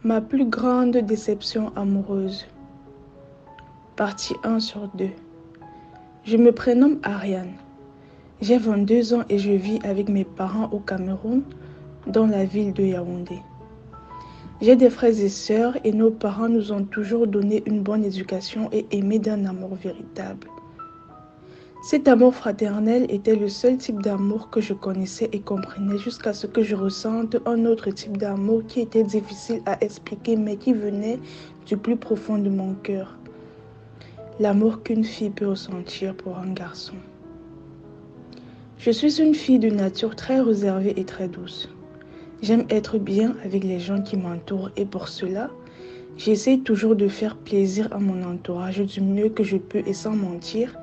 Ma plus grande déception amoureuse. Partie 1 sur 2. Je me prénomme Ariane. J'ai 22 ans et je vis avec mes parents au Cameroun, dans la ville de Yaoundé. J'ai des frères et sœurs et nos parents nous ont toujours donné une bonne éducation et aimé d'un amour véritable. Cet amour fraternel était le seul type d'amour que je connaissais et comprenais jusqu'à ce que je ressente un autre type d'amour qui était difficile à expliquer mais qui venait du plus profond de mon cœur. L'amour qu'une fille peut ressentir pour un garçon. Je suis une fille de nature très réservée et très douce. J'aime être bien avec les gens qui m'entourent et pour cela, j'essaie toujours de faire plaisir à mon entourage du mieux que je peux et sans mentir,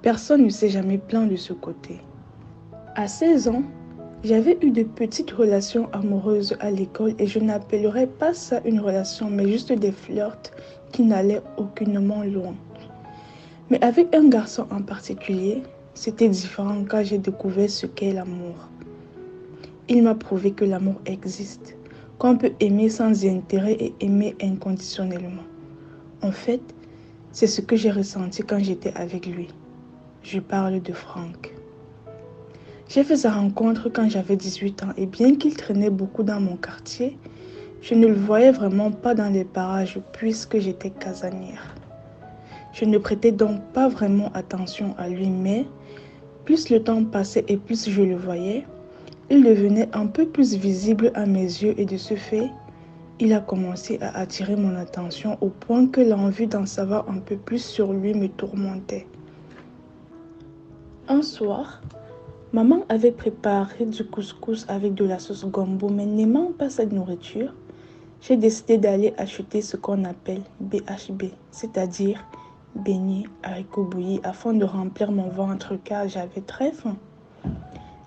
personne ne s'est jamais plaint de ce côté. À 16 ans, j'avais eu de petites relations amoureuses à l'école et je n'appellerais pas ça une relation mais juste des flirts qui n'allaient aucunement loin. Mais avec un garçon en particulier, c'était différent car j'ai découvert ce qu'est l'amour. Il m'a prouvé que l'amour existe, qu'on peut aimer sans intérêt et aimer inconditionnellement. En fait, c'est ce que j'ai ressenti quand j'étais avec lui. Je parle de Franck. J'ai fait sa rencontre quand j'avais 18 ans et bien qu'il traînait beaucoup dans mon quartier, je ne le voyais vraiment pas dans les parages puisque j'étais casanière. Je ne prêtais donc pas vraiment attention à lui, mais plus le temps passait et plus je le voyais, il devenait un peu plus visible à mes yeux et de ce fait, il a commencé à attirer mon attention au point que l'envie d'en savoir un peu plus sur lui me tourmentait. Un soir, maman avait préparé du couscous avec de la sauce gombo, mais n'aimant pas cette nourriture, j'ai décidé d'aller acheter ce qu'on appelle BHB, c'est-à-dire beignets haricots bouillis, afin de remplir mon ventre car j'avais très faim.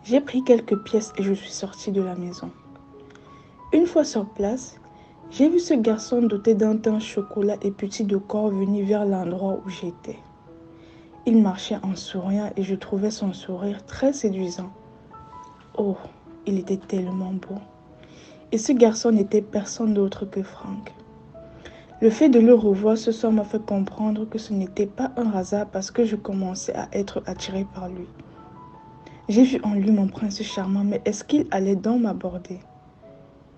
J'ai pris quelques pièces et je suis sortie de la maison. Une fois sur place, j'ai vu ce garçon doté d'un teint chocolat et petit de corps venir vers l'endroit où j'étais. Il marchait en souriant et je trouvais son sourire très séduisant. Oh, il était tellement beau. Et ce garçon n'était personne d'autre que Franck. Le fait de le revoir ce soir m'a fait comprendre que ce n'était pas un hasard parce que je commençais à être attirée par lui. J'ai vu en lui mon prince charmant, mais est-ce qu'il allait donc m'aborder?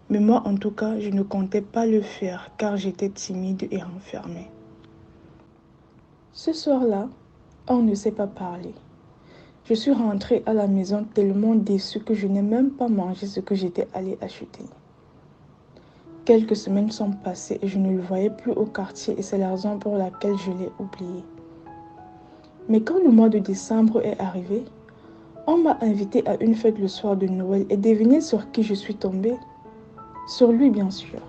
Mais moi, en tout cas, je ne comptais pas le faire car j'étais timide et renfermée. Ce soir-là, on ne s'est pas parlé. Je suis rentrée à la maison tellement déçue que je n'ai même pas mangé ce que j'étais allée acheter. Quelques semaines sont passées et je ne le voyais plus au quartier et c'est la raison pour laquelle je l'ai oublié. Mais quand le mois de décembre est arrivé, on m'a invitée à une fête le soir de Noël et devinez sur qui je suis tombée? Sur lui, bien sûr.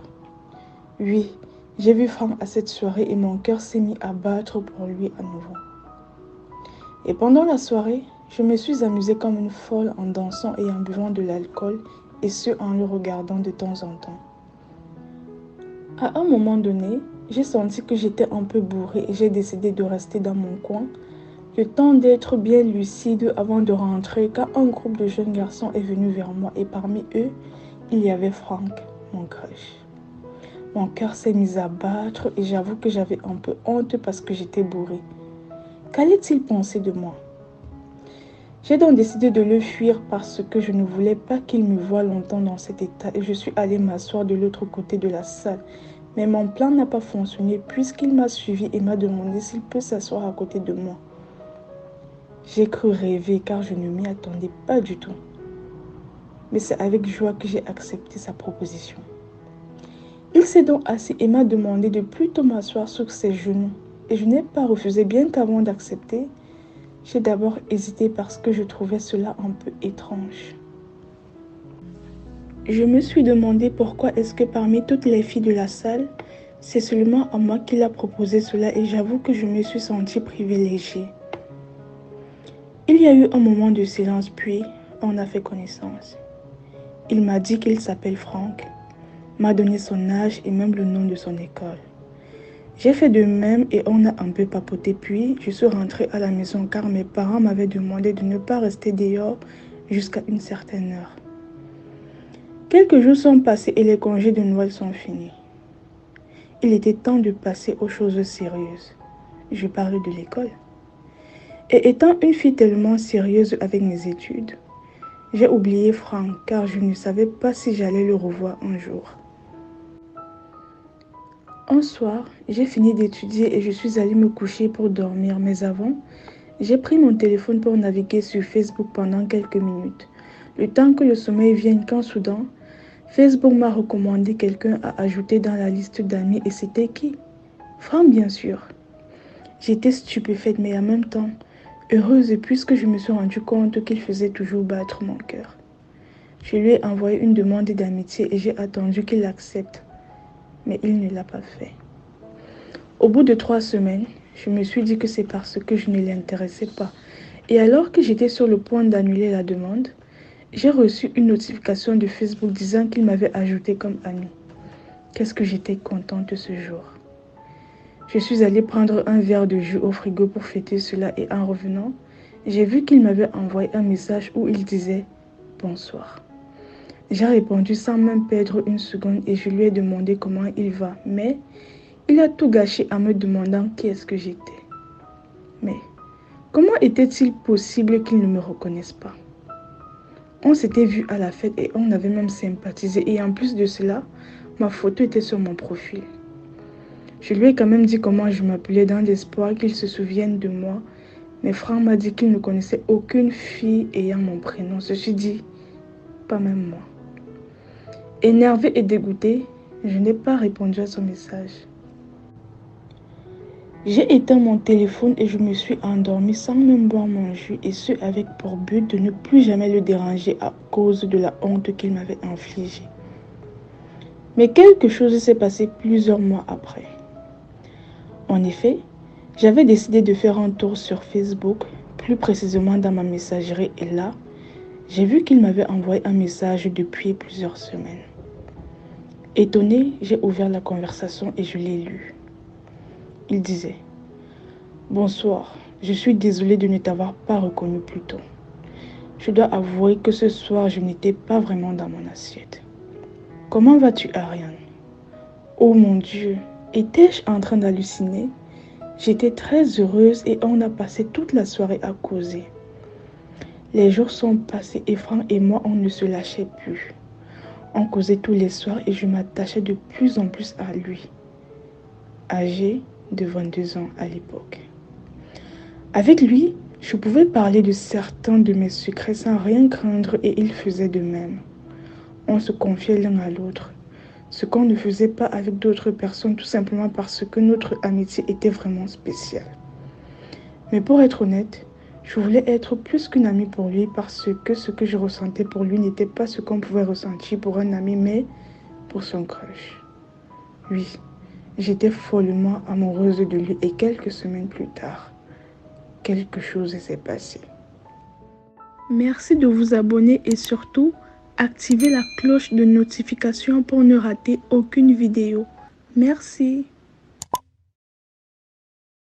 Oui, j'ai vu Franck à cette soirée et mon cœur s'est mis à battre pour lui à nouveau. Et pendant la soirée, je me suis amusée comme une folle en dansant et en buvant de l'alcool, et ce en le regardant de temps en temps. À un moment donné, j'ai senti que j'étais un peu bourrée et j'ai décidé de rester dans mon coin, le temps d'être bien lucide avant de rentrer, quand un groupe de jeunes garçons est venu vers moi et parmi eux, il y avait Franck, mon crush. Mon cœur s'est mis à battre et j'avoue que j'avais un peu honte parce que j'étais bourrée. Qu'allait-il penser de moi? J'ai donc décidé de le fuir parce que je ne voulais pas qu'il me voie longtemps dans cet état et je suis allée m'asseoir de l'autre côté de la salle. Mais mon plan n'a pas fonctionné puisqu'il m'a suivi et m'a demandé s'il peut s'asseoir à côté de moi. J'ai cru rêver car je ne m'y attendais pas du tout. Mais c'est avec joie que j'ai accepté sa proposition. Il s'est donc assis et m'a demandé de plutôt m'asseoir sur ses genoux. Et je n'ai pas refusé, bien qu'avant d'accepter, j'ai d'abord hésité parce que je trouvais cela un peu étrange. Je me suis demandé pourquoi est-ce que parmi toutes les filles de la salle, c'est seulement à moi qu'il a proposé cela et j'avoue que je me suis sentie privilégiée. Il y a eu un moment de silence puis on a fait connaissance. Il m'a dit qu'il s'appelle Franck, m'a donné son âge et même le nom de son école. J'ai fait de même et on a un peu papoté puis je suis rentrée à la maison car mes parents m'avaient demandé de ne pas rester dehors jusqu'à une certaine heure. Quelques jours sont passés et les congés de Noël sont finis. Il était temps de passer aux choses sérieuses. Je parle de l'école. Et étant une fille tellement sérieuse avec mes études, j'ai oublié Franck car je ne savais pas si j'allais le revoir un jour. Un soir, j'ai fini d'étudier et je suis allée me coucher pour dormir, mais avant, j'ai pris mon téléphone pour naviguer sur Facebook pendant quelques minutes. Le temps que le sommeil vienne quand soudain, Facebook m'a recommandé quelqu'un à ajouter dans la liste d'amis et c'était qui? Franck, bien sûr. J'étais stupéfaite mais en même temps heureuse puisque je me suis rendu compte qu'il faisait toujours battre mon cœur. Je lui ai envoyé une demande d'amitié et j'ai attendu qu'il accepte, mais il ne l'a pas fait. Au bout de 3 semaines, je me suis dit que c'est parce que je ne l'intéressais pas. Et alors que j'étais sur le point d'annuler la demande, j'ai reçu une notification de Facebook disant qu'il m'avait ajouté comme ami. Qu'est-ce que j'étais contente ce jour. Je suis allée prendre un verre de jus au frigo pour fêter cela et en revenant, j'ai vu qu'il m'avait envoyé un message où il disait « Bonsoir ». J'ai répondu sans même perdre une seconde et je lui ai demandé comment il va, mais il a tout gâché en me demandant qui est-ce que j'étais. Mais comment était-il possible qu'il ne me reconnaisse pas? On s'était vu à la fête et on avait même sympathisé et en plus de cela, ma photo était sur mon profil. Je lui ai quand même dit comment je m'appelais dans l'espoir qu'il se souvienne de moi, mais Franck m'a dit qu'il ne connaissait aucune fille ayant mon prénom. Ceci dit, pas même moi. Énervée et dégoûtée, je n'ai pas répondu à son message. J'ai éteint mon téléphone et je me suis endormie sans même boire mon jus et ce avec pour but de ne plus jamais le déranger à cause de la honte qu'il m'avait infligée. Mais quelque chose s'est passé plusieurs mois après. En effet, j'avais décidé de faire un tour sur Facebook, plus précisément dans ma messagerie et là, j'ai vu qu'il m'avait envoyé un message depuis plusieurs semaines. Étonnée, j'ai ouvert la conversation et je l'ai lu. Il disait « Bonsoir, je suis désolée de ne t'avoir pas reconnu plus tôt. Je dois avouer que ce soir, je n'étais pas vraiment dans mon assiette. Comment vas-tu, Ariane? Oh mon Dieu, étais-je en train d'halluciner? J'étais très heureuse et on a passé toute la soirée à causer. Les jours sont passés et Franck et moi, on ne se lâchait plus. On causait tous les soirs et je m'attachais de plus en plus à lui. Âgé de 22 ans à l'époque. Avec lui, je pouvais parler de certains de mes secrets sans rien craindre et il faisait de même. On se confiait l'un à l'autre, ce qu'on ne faisait pas avec d'autres personnes tout simplement parce que notre amitié était vraiment spéciale. Mais pour être honnête, je voulais être plus qu'une amie pour lui parce que ce que je ressentais pour lui n'était pas ce qu'on pouvait ressentir pour un ami, mais pour son crush. Oui, j'étais follement amoureuse de lui et quelques semaines plus tard, quelque chose s'est passé. Merci de vous abonner et surtout, activez la cloche de notification pour ne rater aucune vidéo. Merci.